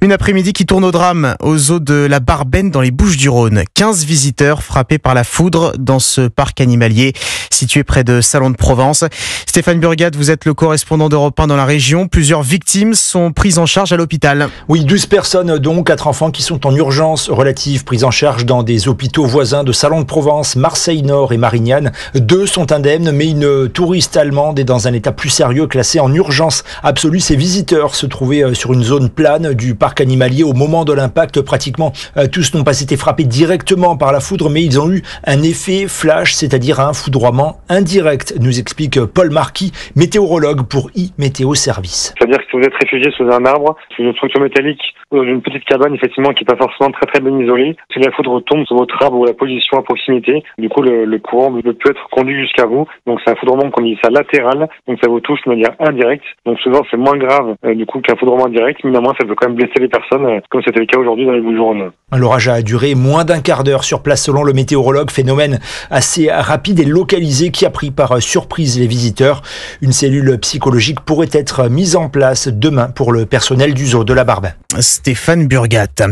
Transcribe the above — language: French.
Une après-midi qui tourne au drame au zoo de la Barbaine dans les Bouches-du-Rhône. 15 visiteurs frappés par la foudre dans ce parc animalier situé près de Salon de Provence. Stéphane Burgat, vous êtes le correspondant d'Europe 1 dans la région. Plusieurs victimes sont prises en charge à l'hôpital. Oui, 12 personnes dont 4 enfants qui sont en urgence relative, prises en charge dans des hôpitaux voisins de Salon de Provence, Marseille-Nord et Marignane. 2 sont indemnes, mais une touriste allemande est dans un état plus sérieux, classée en urgence absolue. Ces visiteurs se trouvaient sur une zone plane du parc animalier au moment de l'impact. Pratiquement tous n'ont pas été frappés directement par la foudre, mais ils ont eu un effet flash, c'est-à-dire un foudroiement indirect, nous explique Paul Marquis, météorologue pour iMétéo Service. C'est-à-dire que si vous êtes réfugié sous un arbre, sous une structure métallique, dans une petite cabane effectivement qui n'est pas forcément très bien isolée, si la foudre tombe sur votre arbre ou la position à proximité, du coup le courant ne peut être conduit jusqu'à vous. Donc c'est un foudroiement qu'on dit ça latéral, donc ça vous touche de manière indirecte. Donc souvent c'est moins grave du coup qu'un foudroiement direct, mais néanmoins ça peut quand même blesser les personnes, comme c'était le cas aujourd'hui dans les Bouches-du-Rhône. L'orage a duré moins d'un quart d'heure sur place selon le météorologue, phénomène assez rapide et localisé qui a pris par surprise les visiteurs. Une cellule psychologique pourrait être mise en place demain pour le personnel du zoo de la Barbaine. Stéphane Burgat.